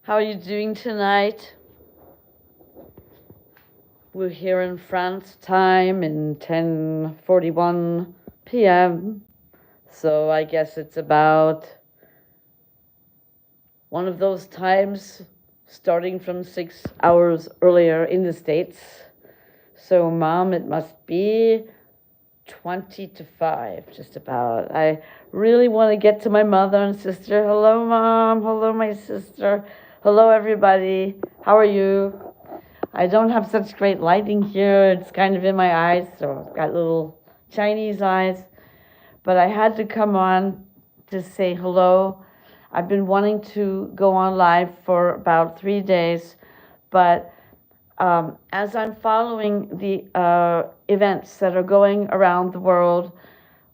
How are you doing tonight? We're here in France time in 10:41 p.m. So I guess it's about one of those times starting from 6 hours earlier in the States. So Mom, it must be 20 to 5, just about. I really want to get to my mother and sister. Hello, Mom. Hello, my sister. Hello, everybody. How are you? I don't have such great lighting here. It's kind of in my eyes, so I've got little Chinese eyes. But I had to come on to say hello. I've been wanting to go on live for about 3 days, but as I'm following the events that are going around the world,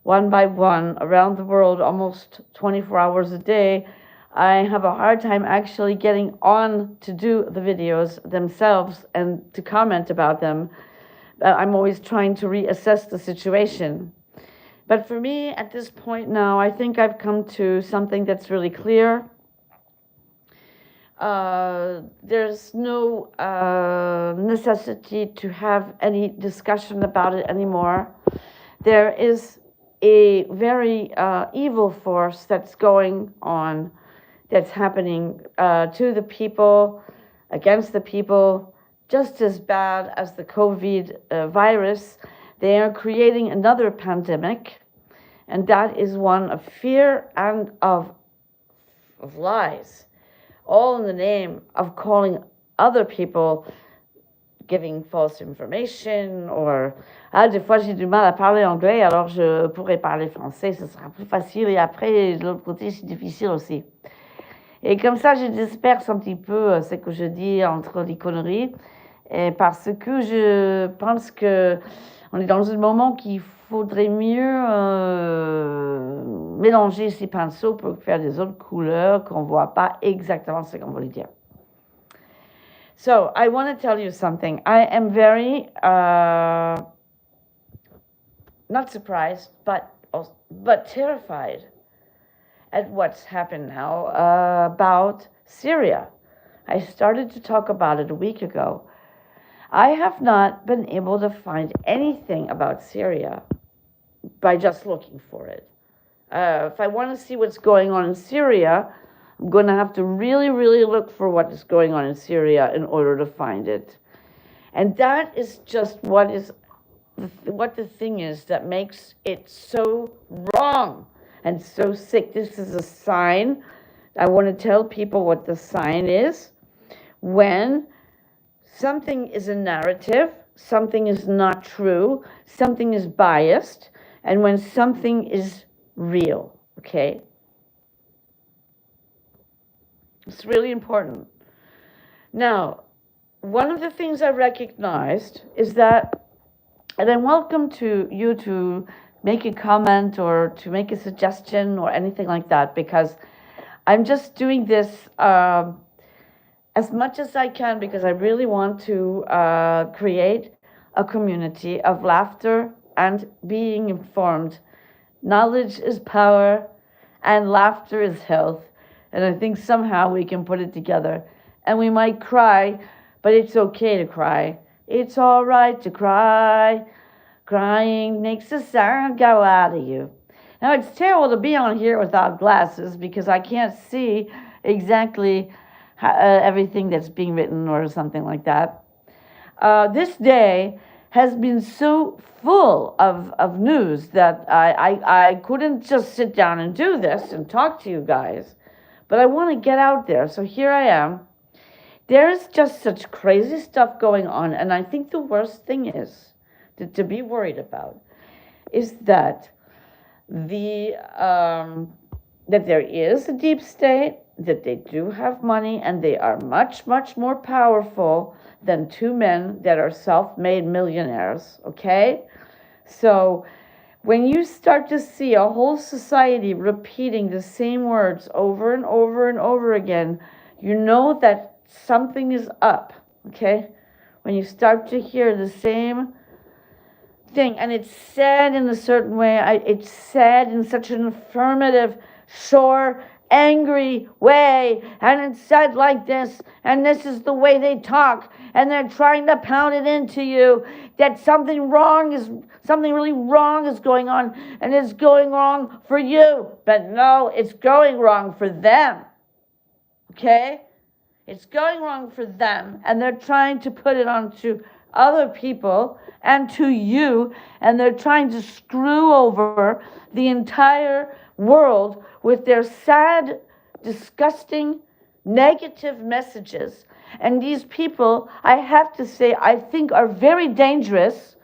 one by one, around the world, almost 24 hours a day, I have a hard time actually getting on to do the videos themselves and to comment about them. I'm always trying to reassess the situation. But for me, at this point now, I think I've come to something that's really clear. There's no necessity to have any discussion about it anymore. There is a very evil force that's going on, that's happening to the people, against the people, just as bad as the COVID virus. They are creating another pandemic, and that is one of fear and of lies, all in the name of calling other people, giving false information, or des fois j'ai du mal à parler anglais, alors je pourrais parler français, ce sera plus facile, et après de l'autre côté c'est difficile aussi. Et comme ça je disperse un petit peu ce que je dis entre les conneries, et parce que je pense que on est dans un moment qu'il faudrait mieux mélanger ces pinceaux pour faire des autres couleurs qu'on ne voit pas exactement ce qu'on veut dire. So, I want to tell you something. I am very, not surprised, but terrified at what's happened now about Syria. I started to talk about it a week ago. I have not been able to find anything about Syria by just looking for it. If I want to see what's going on in Syria, I'm going to have to really, really look for what is going on in Syria in order to find it. And that is just what the thing is that makes it so wrong and so sick. This is a sign. I want to tell people what the sign is. When something is a narrative, something is not true, something is biased, and when something is real, okay? It's really important. Now, one of the things I recognized is that, and I'm welcome to you to make a comment or to make a suggestion or anything like that, because I'm just doing this as much as I can, because I really want to create a community of laughter and being informed. Knowledge is power and laughter is health. And I think somehow we can put it together. And we might cry, but it's okay to cry. It's all right to cry. Crying makes the sound go out of you. Now, it's terrible to be on here without glasses because I can't see exactly everything that's being written or something like that. This day has been so full of news that I couldn't just sit down and do this and talk to you guys. But I want to get out there. So here I am. There's just such crazy stuff going on. And I think the worst thing is to be worried about is that that there is a deep state, that they do have money, and they are much, much more powerful than two men that are self-made millionaires, okay? So when you start to see a whole society repeating the same words over and over and over again, you know that something is up, okay? When you start to hear the same thing, and it's said in a certain way, it's said in such an affirmative, sure, angry way, and it's said like this, and this is the way they talk, and they're trying to pound it into you that something really wrong is going on, and it's going wrong for you. But no, it's going wrong for them. Okay? It's going wrong for them, and they're trying to put it onto other people and to you, and they're trying to screw over the entire world with their sad, disgusting, negative messages. And these people, I have to say, I think are very dangerous.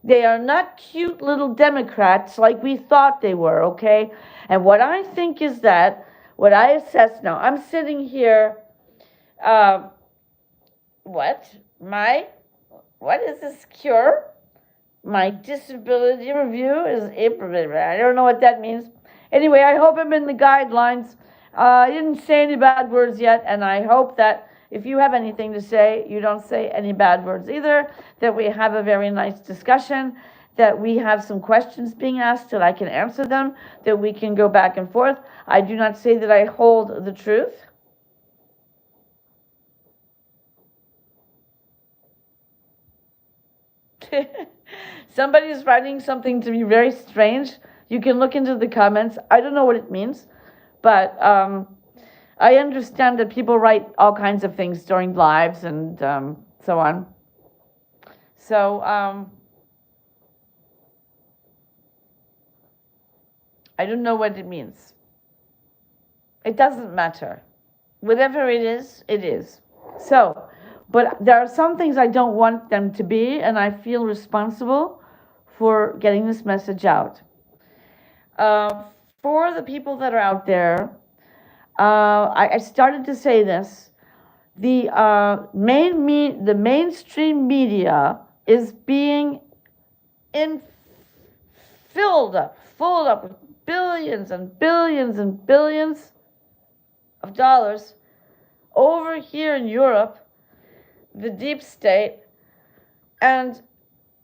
They are not cute little Democrats like we thought they were, okay? And what I think is that, what I assess now, I'm sitting here, what is this cure? My disability review is April. I don't know what that means. Anyway, I hope I'm in the guidelines. I didn't say any bad words yet, and I hope that if you have anything to say, you don't say any bad words either, that we have a very nice discussion, that we have some questions being asked, that I can answer them, that we can go back and forth. I do not say that I hold the truth. Somebody's writing something to me very strange. You can look into the comments. I don't know what it means, but I understand that people write all kinds of things during lives and so on. So I don't know what it means. It doesn't matter. Whatever it is, it is. So, but there are some things I don't want them to be, and I feel responsible for getting this message out. For the people that are out there, I started to say this, the mainstream media is being filled up with billions and billions and billions of dollars over here in Europe, the deep state, and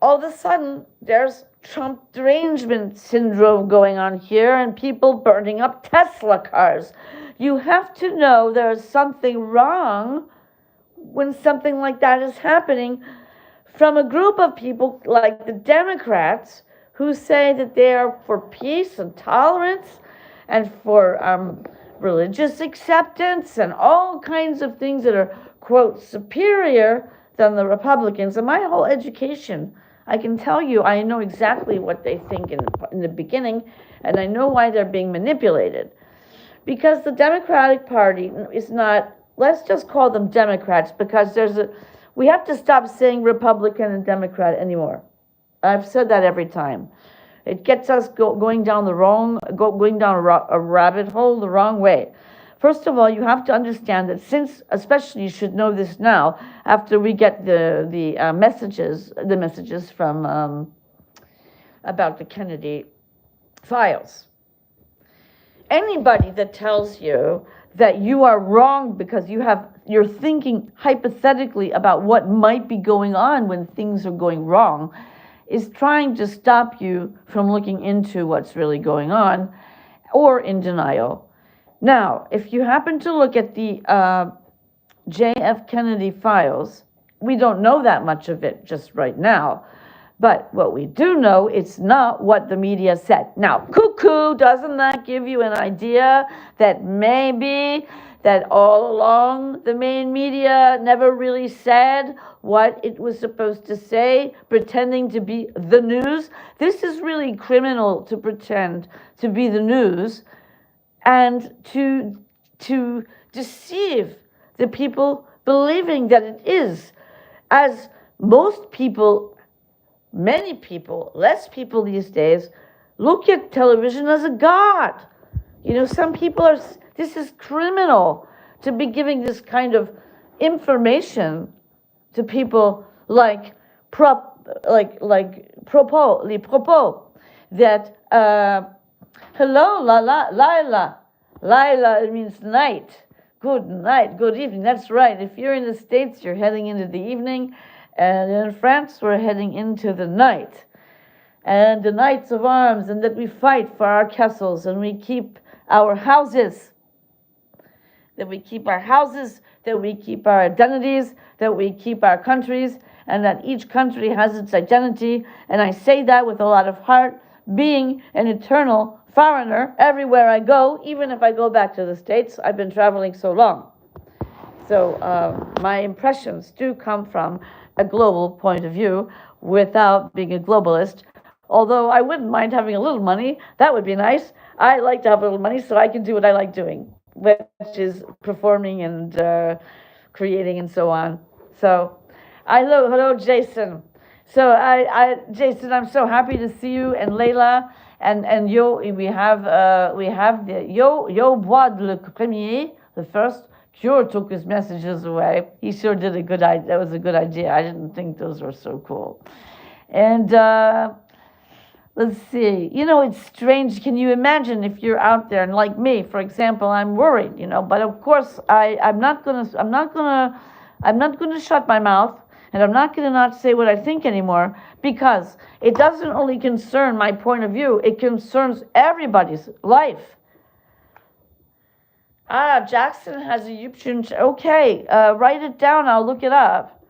all of a sudden there's Trump derangement syndrome going on here and people burning up Tesla cars. You have to know there's something wrong when something like that is happening from a group of people like the Democrats who say that they are for peace and tolerance and for religious acceptance and all kinds of things that are, quote, superior than the Republicans. And my whole education, I can tell you, I know exactly what they think in the beginning, and I know why they're being manipulated. Because the Democratic Party is not, let's just call them Democrats, because we have to stop saying Republican and Democrat anymore. I've said that every time. It gets us going down a rabbit hole the wrong way. First of all, you have to understand that especially you should know this now, after we get the messages from about the Kennedy files. Anybody that tells you that you are wrong because you're thinking hypothetically about what might be going on when things are going wrong is trying to stop you from looking into what's really going on or in denial. Now, if you happen to look at the J.F. Kennedy files, we don't know that much of it just right now. But what we do know, it's not what the media said. Now, cuckoo, doesn't that give you an idea that maybe that all along the main media never really said what it was supposed to say, pretending to be the news? This is really criminal, to pretend to be the news and to deceive the people believing that it is. As most people, many people, less people these days, look at television as a god. You know, some people this is criminal to be giving this kind of information to people like les propos that hello, Lila, it means night. Good night, good evening. That's right. If you're in the States, you're heading into the evening. And in France, we're heading into the night. And the knights of arms, and that we fight for our castles, and we keep our houses, that we keep our houses, that we keep our identities, that we keep our countries, and that each country has its identity. And I say that with a lot of heart, being an eternal foreigner everywhere I go, even if I go back to the States. I've been traveling so long. So my impressions do come from a global point of view without being a globalist. Although I wouldn't mind having a little money. That would be nice. I like to have a little money so I can do what I like doing, which is performing and creating and so on. So, hello, Jason. So, Jason, I'm so happy to see you, and Layla, and Yo. We have the Yo Bois le Premier, the first. Cure took his messages away. He sure did a good idea. That was a good idea. I didn't think those were so cool. And let's see. It's strange. Can you imagine if you're out there and like me, for example, I'm worried. But of course, I'm not gonna shut my mouth, and I'm not gonna not say what I think anymore, because it doesn't only concern my point of view. It concerns everybody's life. Jackson has a YouTube. Okay, write it down. I'll look it up.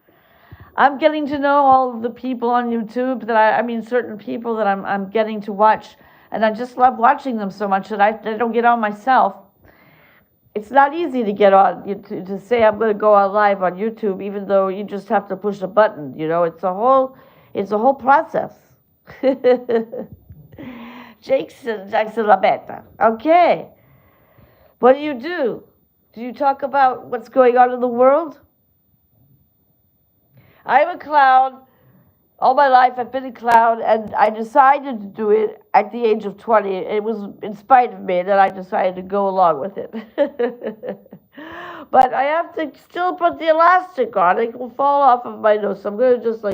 I'm getting to know all of the people on YouTube certain people that I'm getting to watch, and I just love watching them so much that I don't get on myself. It's not easy to get on, to say I'm going to go on live on YouTube, even though you just have to push a button. It's a whole process. Jackson Labetta. Okay. What do? Do you talk about what's going on in the world? I'm a clown. All my life I've been a clown, and I decided to do it at the age of 20. It was in spite of me that I decided to go along with it. But I have to still put the elastic on. It will fall off of my nose, so I'm going to just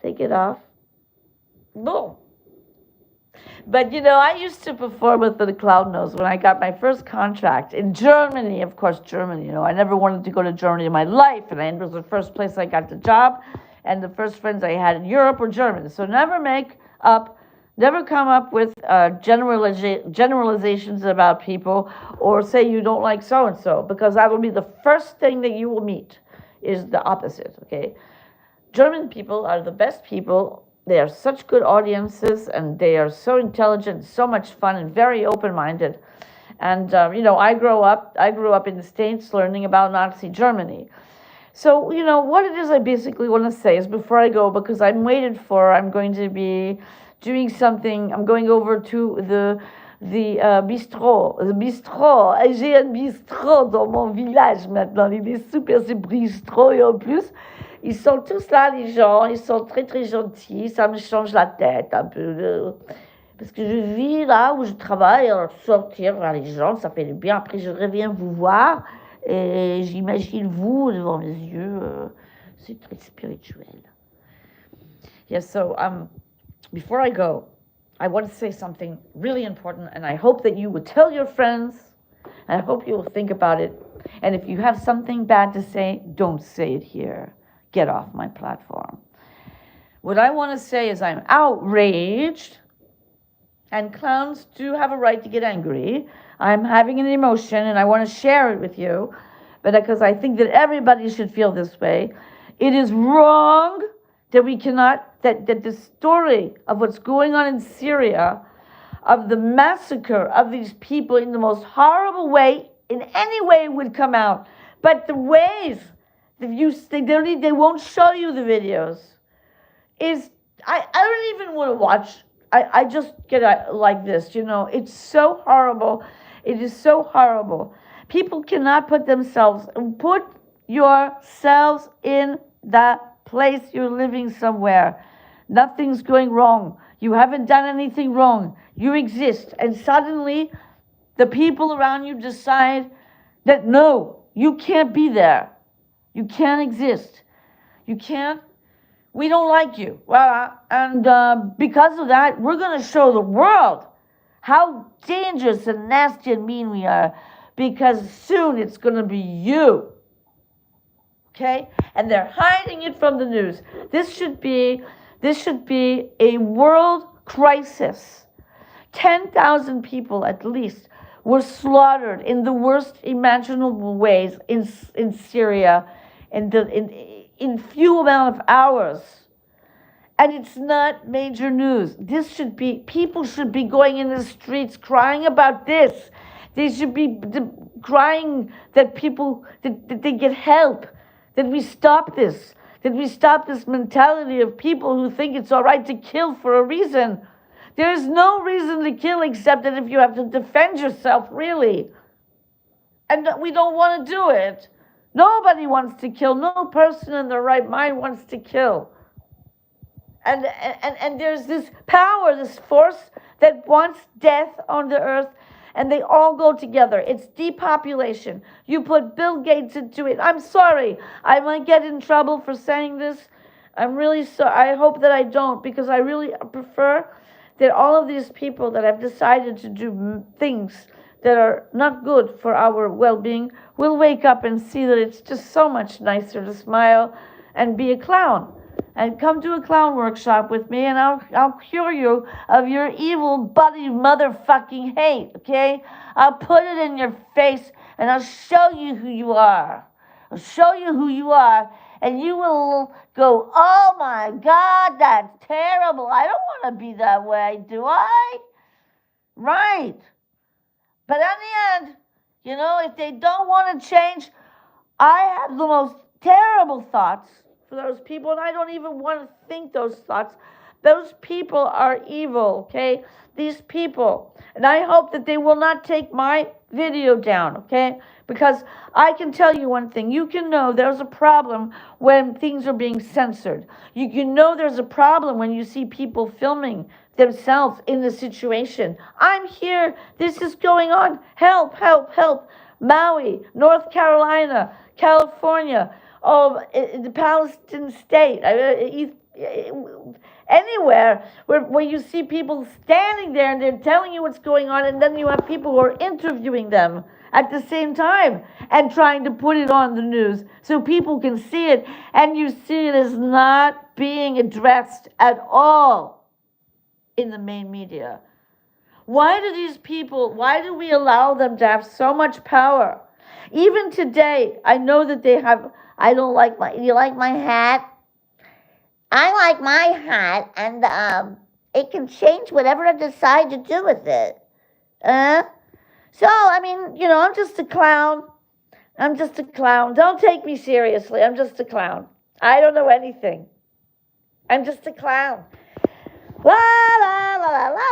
take it off. Boom. But I used to perform with the clown nose when I got my first contract in Germany. Of course, Germany. I never wanted to go to Germany in my life, and it was the first place I got the job, and the first friends I had in Europe were German. So never come up with generalizations about people, or say you don't like so and so, because that will be the first thing that you will meet is the opposite. Okay, German people are the best people. They are such good audiences, and they are so intelligent, so much fun, and very open-minded. And I grew up in the States learning about Nazi Germany. So what it is I basically want to say is, before I go, because I'm going to be doing something. I'm going over to the bistrot. J'ai un bistrot dans mon village maintenant. Il est super, ce bistrot, et en plus, ils sont tous là, les gens, ils sont très très gentils, ça me change la tête un peu. Parce que je vis là où je travaille, alors sortir vers les gens, ça fait du bien. Après, je reviens vous voir et j'imagine vous devant mes yeux. C'est très spirituel. Yes, so before I go, I want to say something really important, and I hope that you will tell your friends, and I hope you will think about it. And if you have something bad to say, don't say it here. Get off my platform. What I want to say is I'm outraged, and clowns do have a right to get angry. I'm having an emotion, and I want to share it with you, but because I think that everybody should feel this way. It is wrong that we cannot, that the story of what's going on in Syria, of the massacre of these people in the most horrible way, in any way, would come out. But the ways they won't show you the videos. I don't even want to watch. I just get like this, It's so horrible. It is so horrible. People cannot put yourselves in that place. You're living somewhere. Nothing's going wrong. You haven't done anything wrong. You exist. And suddenly, the people around you decide that no, you can't be there. You can't exist. You can't. We don't like you. Well, and because of that, we're going to show the world how dangerous and nasty and mean we are, because soon it's going to be you. Okay? And they're hiding it from the news. This should be a world crisis. 10,000 people at least were slaughtered in the worst imaginable ways in Syria in few amount of hours. And it's not major news. People should be going in the streets crying about this. They should be crying that that they get help, that we stop this, mentality of people who think it's all right to kill for a reason. There's no reason to kill except that if you have to defend yourself, really. And we don't want to do it. Nobody wants to kill. No person in their right mind wants to kill. And there's this power, this force that wants death on the earth, and they all go together. It's depopulation. You put Bill Gates into it. I'm sorry. I might get in trouble for saying this. I'm really sorry. I hope that I don't, because I really prefer that all of these people that have decided to do things that are not good for our well-being will wake up and see that it's just so much nicer to smile and be a clown. And come to a clown workshop with me, and I'll cure you of your evil buddy motherfucking hate, okay? I'll put it in your face, and I'll show you who you are. I'll show you who you are, and you will go, oh my God, that's terrible. I don't want to be that way, do I? Right. But in the end, if they don't want to change, I have the most terrible thoughts for those people, and I don't even want to think those thoughts. Those people are evil, okay? These people. And I hope that they will not take my video down, okay? Because I can tell you one thing. You can know there's a problem when things are being censored. You can know there's a problem when you see people filming themselves in the situation. I'm here. This is going on. Help, help, help. Maui, North Carolina, California, the Palestinian state, anywhere where you see people standing there and they're telling you what's going on, and then you have people who are interviewing them at the same time and trying to put it on the news so people can see it, and you see it as not being addressed at all in the main media. Why do we allow them to have so much power? Even today, I know that they have, you like my hat? I like my hat, and it can change whatever I decide to do with it. So, I'm just a clown. Don't take me seriously. I'm just a clown. I don't know anything. I'm just a clown. La la la la la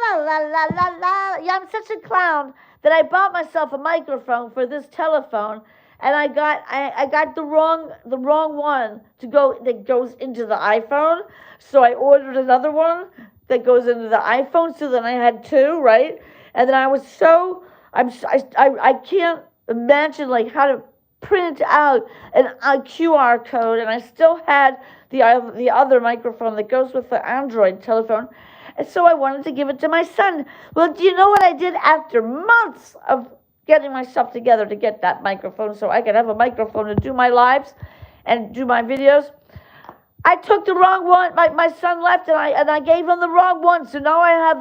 la la la la la. Yeah, I'm such a clown that I bought myself a microphone for this telephone, and I got the wrong one that goes into the iPhone. So I ordered another one that goes into the iPhone. So then I had two, right? And then I can't imagine how to print out a QR code, and I still had the other microphone that goes with the Android telephone, and so I wanted to give it to my son. Well, do you know what I did after months of getting myself together to get that microphone so I could have a microphone to do my lives and do my videos? I took the wrong one. My son left, and I gave him the wrong one. So now I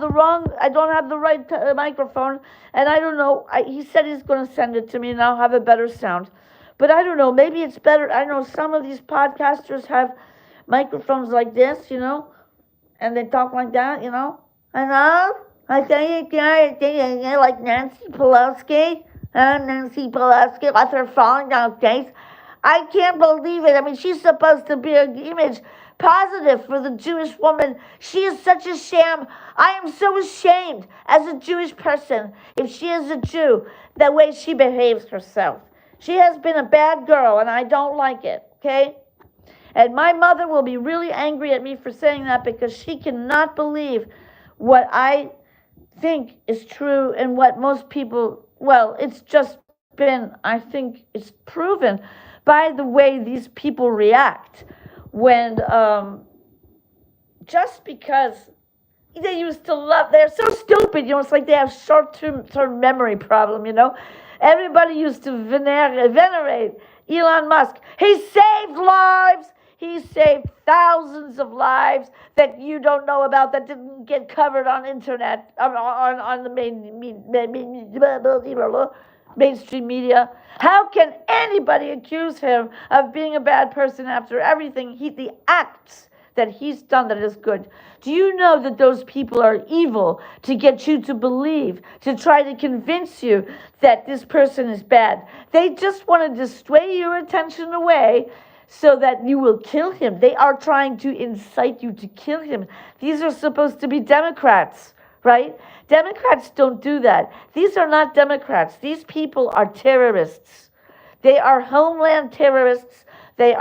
don't have the right microphone, and I don't know. He said he's going to send it to me, and I'll have a better sound. But I don't know. Maybe it's better. I know some of these podcasters have microphones like this, and they talk like that, Hello? I think like Nancy Pelosi. Nancy Pelosi with her falling down face. I can't believe it. She's supposed to be an image positive for the Jewish woman. She is such a sham. I am so ashamed as a Jewish person, if she is a Jew, the way she behaves herself. She has been a bad girl, and I don't like it, okay? And my mother will be really angry at me for saying that, because she cannot believe what I think is true and what most people, it's just been, I think it's proven by the way these people react when, just because they used to love, they're so stupid, it's like they have short-term memory problem, Everybody used to venerate Elon Musk. He saved lives. He saved thousands of lives that you don't know about, that didn't get covered on internet, on the mainstream media. How can anybody accuse him of being a bad person after everything the acts that he's done that is good? Do you know that those people are evil to get you to believe, to try to convince you that this person is bad? They just want to sway your attention away so that you will kill him. They are trying to incite you to kill him. These are supposed to be Democrats, right? Democrats don't do that. These are not Democrats. These people are terrorists. They are homeland terrorists. And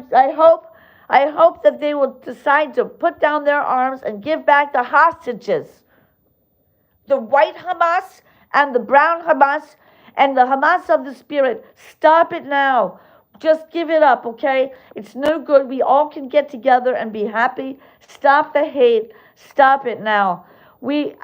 I hope that they will decide to put down their arms and give back the hostages. The white Hamas and the brown Hamas and the Hamas of the spirit. Stop it now. Just give it up, okay? It's no good. We all can get together and be happy. Stop the hate. Stop it now. The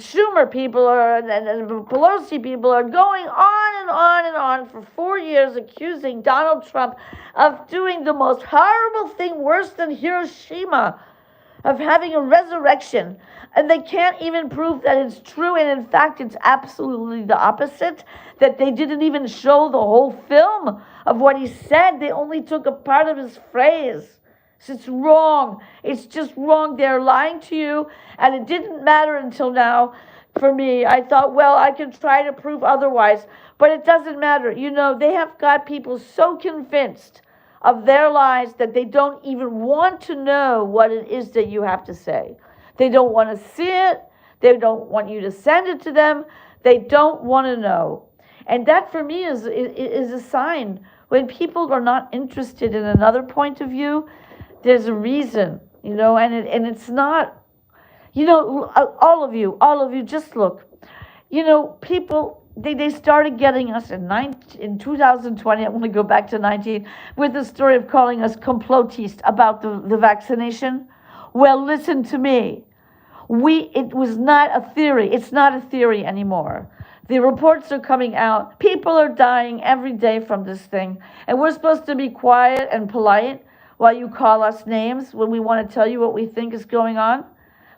Schumer people and the Pelosi people are going on and on and on for 4 years accusing Donald Trump of doing the most horrible thing, worse than Hiroshima, of having a resurrection. And they can't even prove that it's true. And in fact, it's absolutely the opposite, that they didn't even show the whole film of what he said. They only took a part of his phrase. So it's wrong. It's just wrong. They're lying to you. And it didn't matter until now for me. I thought, well, I can try to prove otherwise. But it doesn't matter. They have got people so convinced of their lies that they don't even want to know what it is that you have to say. They don't want to see it. They don't want you to send it to them. They don't want to know. And that for me is a sign. When people are not interested in another point of view, there's a reason, and it's not, all of you, just look. People, they started getting us in 2020, I'm going to go back to 19, with the story of calling us complotists about the vaccination. Well, listen to me. It was not a theory. It's not a theory anymore. The reports are coming out. People are dying every day from this thing. And we're supposed to be quiet and polite while you call us names when we want to tell you what we think is going on.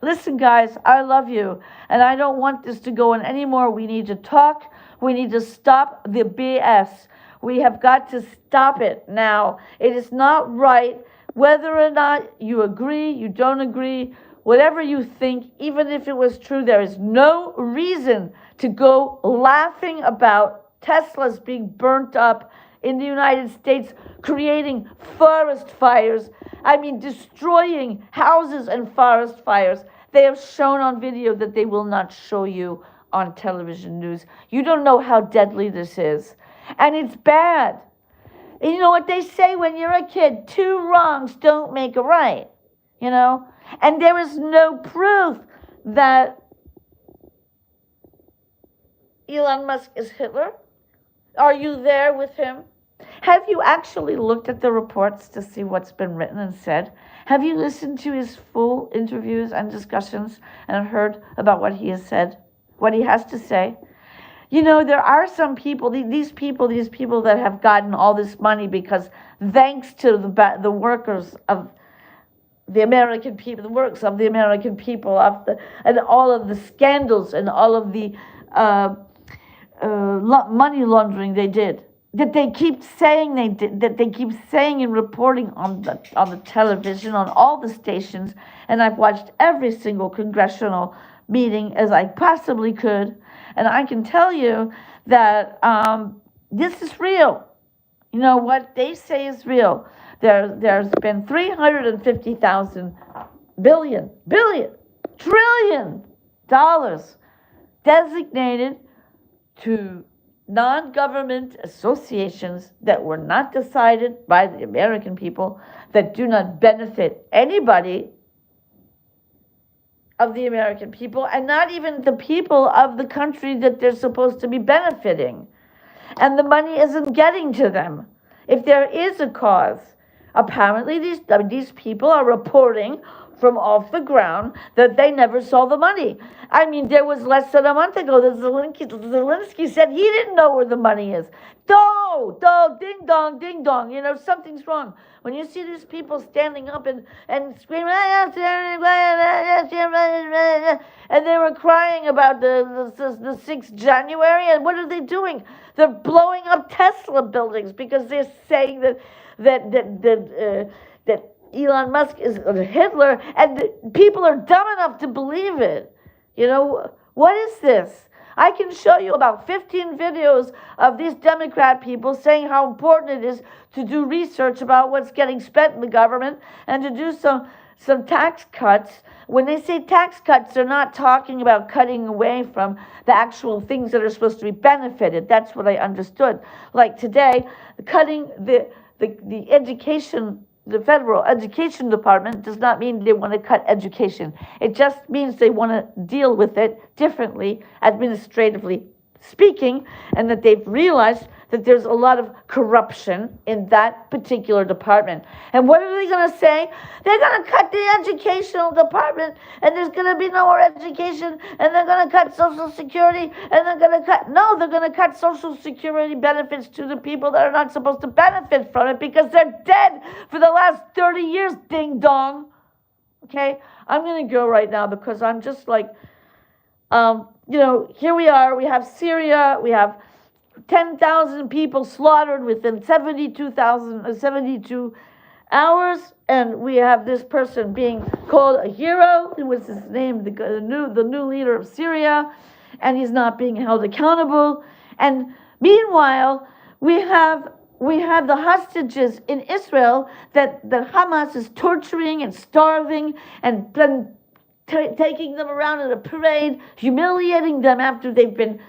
Listen, guys, I love you. And I don't want this to go on anymore. We need to talk. We need to stop the BS. We have got to stop it now. It is not right. Whether or not you agree, you don't agree, whatever you think, even if it was true, there is no reason to go laughing about Teslas being burnt up in the United States, creating forest fires. Destroying houses and forest fires. They have shown on video that they will not show you on television news. You don't know how deadly this is. And it's bad. And you know what they say when you're a kid? 2 wrongs don't make a right. And there is no proof that Elon Musk is Hitler. Are you there with him? Have you actually looked at the reports to see what's been written and said? Have you listened to his full interviews and discussions and heard about what he has said, what he has to say? There are some people, these people that have gotten all this money because thanks to the workers of the American people, the works of the American people, and all of the scandals and all of the money laundering they did, that they keep saying they did, that they keep saying and reporting on the television, on all the stations, and I've watched every single congressional meeting as I possibly could, and I can tell you that this is real. What they say is real. There's been $350,000 billion, trillion dollars designated to non-government associations that were not decided by the American people, that do not benefit anybody of the American people, and not even the people of the country that they're supposed to be benefiting. And the money isn't getting to them. If there is a cause, apparently these people are reporting from off the ground that they never saw the money. I mean, there was less than a month ago that Zelensky said he didn't know where the money is. Ding dong, you know, something's wrong. When you see these people standing up and screaming, and they were crying about the 6th January, and what are they doing? They're blowing up Tesla buildings because they're saying that Elon Musk is Hitler, and people are dumb enough to believe it. You know, what is this? I can show you about 15 videos of these Democrat people saying how important it is to do research about what's getting spent in the government and to do some tax cuts. When they say tax cuts, they're not talking about cutting away from the actual things that are supposed to be benefited. That's what I understood. Like today, cutting the education. The federal education department does not mean they want to cut education. It just means they want to deal with it differently, administratively speaking, and that they've realized that there's a lot of corruption in that particular department. And what are they going to say? They're going to cut the educational department, and there's going to be no more education, and they're going to cut Social Security, and they're going to cut Social Security benefits to the people that are not supposed to benefit from it because they're dead for the last 30 years, ding dong. Okay? I'm going to go right now because I'm just like, you know, here we are. We have Syria. We have 10,000 people slaughtered within 72 hours, and we have this person being called a hero. It was his name, the new leader of Syria, and he's not being held accountable. And meanwhile, we have the hostages in Israel that Hamas is torturing and starving and taking them around in a parade, humiliating them after they've been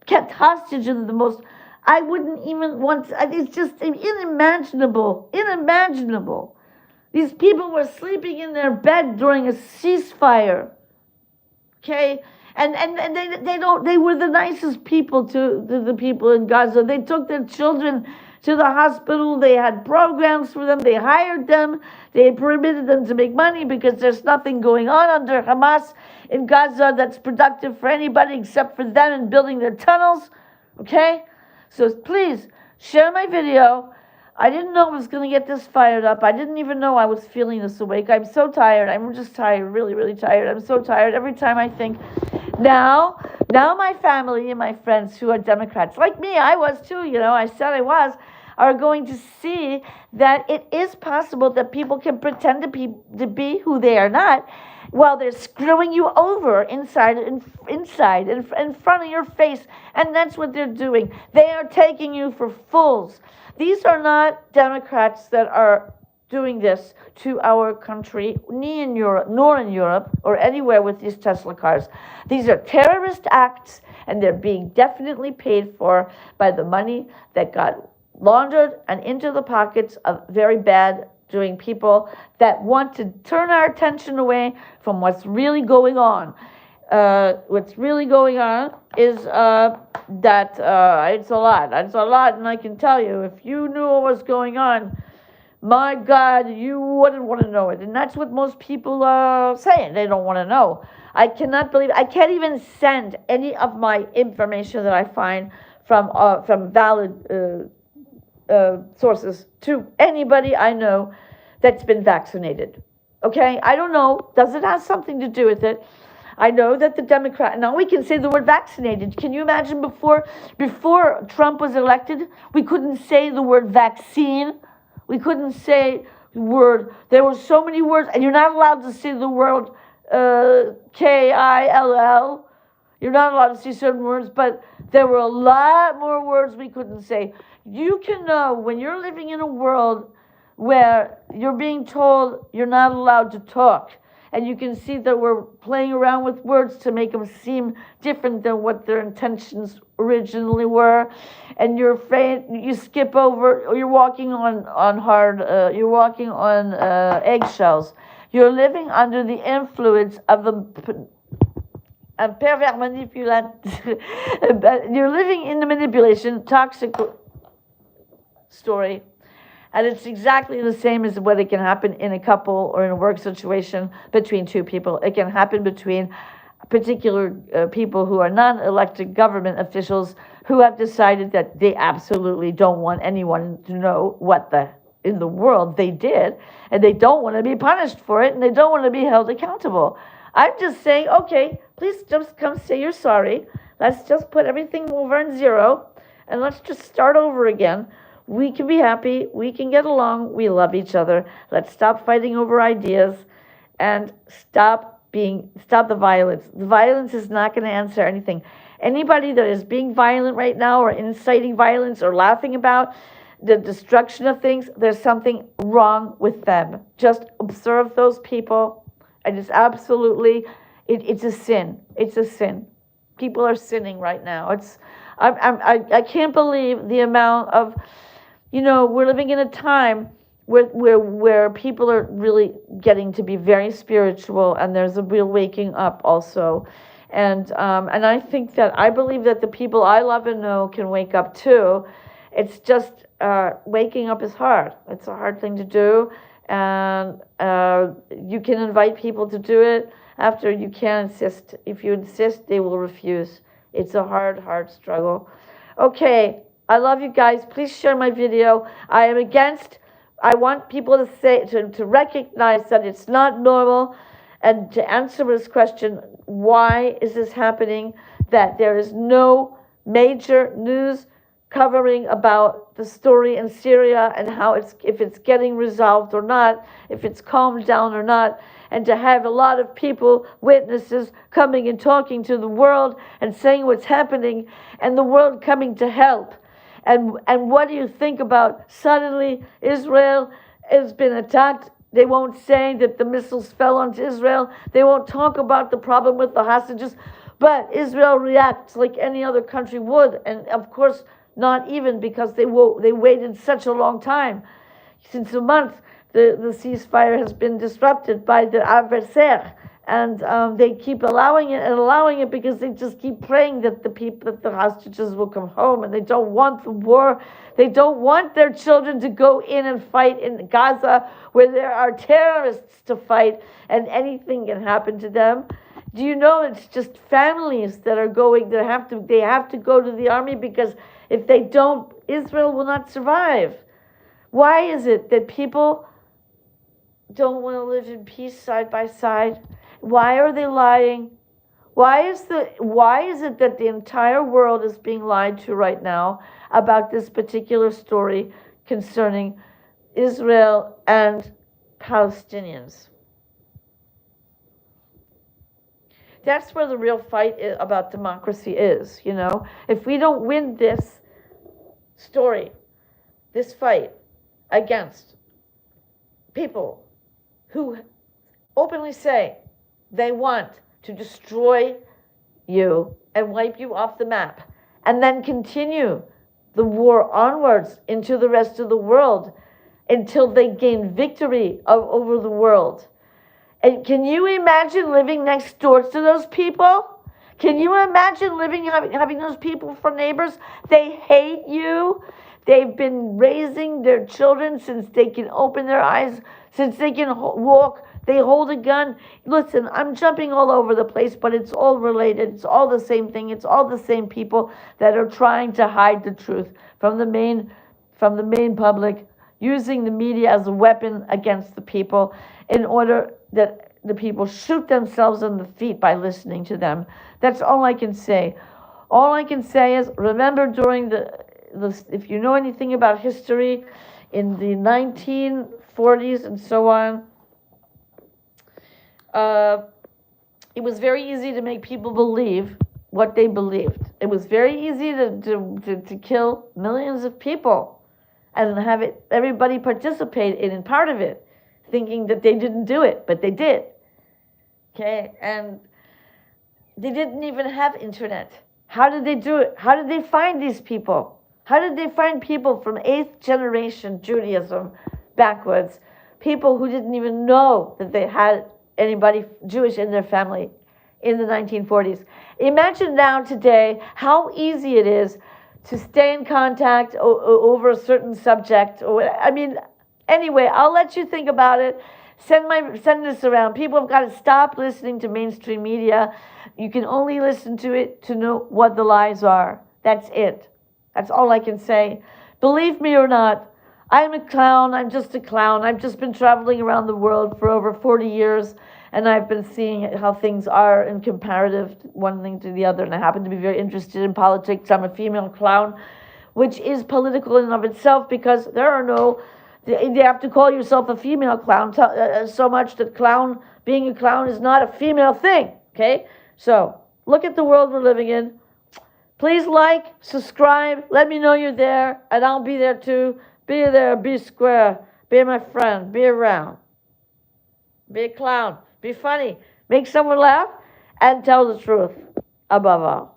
kept hostage in the most, I wouldn't even want to, it's just unimaginable. These people were sleeping in their bed during a ceasefire, okay? And they were the nicest people to the people in Gaza. They took their children to the hospital. They had programs for them. They hired them. They permitted them to make money because there's nothing going on under Hamas in Gaza that's productive for anybody except for them and building their tunnels. Okay? So please, share my video. I didn't know I was going to get this fired up. I didn't even know I was feeling this awake. I'm so tired. I'm just tired, really, really tired. I'm so tired every time I think. Now my family and my friends who are Democrats, like me, I was too, you know, I said I was, are going to see that it is possible that people can pretend to be who they are not while they're screwing you over inside in front of your face. And that's what they're doing. They are taking you for fools. These are not Democrats that are doing this to our country, nor in Europe or anywhere with these Tesla cars. These are terrorist acts, and they're being definitely paid for by the money that got laundered and into the pockets of very bad doing people that want to turn our attention away from what's really going on. What's really going on is that it's a lot. It's a lot, and I can tell you, if you knew what was going on, my God, you wouldn't want to know it. And that's what most people are saying. They don't want to know. I cannot believe it. I can't even send any of my information that I find from valid sources to anybody I know that's been vaccinated. Okay? I don't know. Does it have something to do with it? I know that the Democrat, now we can say the word vaccinated. Can you imagine before Trump was elected, we couldn't say the word vaccine. We couldn't say the word. There were so many words, and you're not allowed to say the word Kill. You're not allowed to say certain words, but there were a lot more words we couldn't say. You can know when you're living in a world where you're being told you're not allowed to talk, and you can see that we're playing around with words to make them seem different than what their intentions originally were, and you're afraid, you skip over, or you're walking on hard, you're walking on eggshells. You're living under the influence of the pervert manipulation. You're living in the manipulation, toxic story. And it's exactly the same as what it can happen in a couple or in a work situation between two people. It can happen between particular people who are non-elected government officials who have decided that they absolutely don't want anyone to know what in the world they did, and they don't want to be punished for it, and they don't want to be held accountable. I'm just saying, okay, please just come say you're sorry. Let's just put everything over in zero, and let's just start over again. We can be happy. We can get along. We love each other. Let's stop fighting over ideas and stop the violence. The violence is not going to answer anything. Anybody that is being violent right now or inciting violence or laughing about the destruction of things, there's something wrong with them. Just observe those people. And it's absolutely, it's a sin. It's a sin. People are sinning right now. I can't believe the amount of, we're living in a time where people are really getting to be very spiritual, and there's a real waking up also. And I believe that the people I love and know can wake up too. It's just waking up is hard. It's a hard thing to do, and you can invite people to do it. After, you can't insist. If you insist, they will refuse. It's a hard struggle. Okay, I love you guys. Please share my video. I want people to recognize that it's not normal, and to answer this question, why is this happening? That there is no major news covering about the story in Syria and if it's getting resolved or not, if it's calmed down or not, and to have a lot of people, witnesses, coming and talking to the world and saying what's happening, and the world coming to help. And what do you think about suddenly Israel has been attacked? They won't say that the missiles fell onto Israel. They won't talk about the problem with the hostages. But Israel reacts like any other country would. And of course, not even, because they waited such a long time. Since a month, the ceasefire has been disrupted by the adversaire. And they keep allowing it because they just keep praying that the hostages will come home, and they don't want the war. They don't want their children to go in and fight in Gaza, where there are terrorists to fight, and anything can happen to them. Do you know it's just families that are going? They have to go to the army, because if they don't, Israel will not survive. Why is it that people don't want to live in peace side by side? Why are they lying? Why is it that the entire world is being lied to right now about this particular story concerning Israel and Palestinians? That's where the real fight about democracy is, If we don't win this story, this fight against people who openly say they want to destroy you and wipe you off the map, and then continue the war onwards into the rest of the world until they gain victory over the world. And can you imagine living next door to those people? Can you imagine having those people for neighbors? They hate you. They've been raising their children since they can open their eyes, since they can walk. They hold a gun. Listen, I'm jumping all over the place, but it's all related. It's all the same thing. It's all the same people that are trying to hide the truth from the main public, using the media as a weapon against the people, in order that the people shoot themselves in the feet by listening to them. That's all I can say. All I can say is, remember, during if you know anything about history, in the 1940s and so on, it was very easy to make people believe what they believed. It was very easy to kill millions of people and have everybody participate in part of it, thinking that they didn't do it, but they did. Okay, and they didn't even have internet. How did they do it? How did they find these people? How did they find people from 8th generation Judaism backwards? People who didn't even know that they had anybody Jewish in their family in the 1940s. Imagine now today how easy it is to stay in contact over a certain subject. I mean, anyway, I'll let you think about it. Send this around. People have got to stop listening to mainstream media. You can only listen to it to know what the lies are. That's it. That's all I can say. Believe me or not, I'm a clown. I'm just a clown. I've just been traveling around the world for over 40 years, and I've been seeing how things are in comparative one thing to the other. And I happen to be very interested in politics. I'm a female clown, which is political in and of itself, because there are no, you have to call yourself a female clown so much that being a clown is not a female thing. Okay? So look at the world we're living in. Please like, subscribe, let me know you're there, and I'll be there too. Be there, be square, be my friend, be around. Be a clown, be funny, make someone laugh, and tell the truth above all.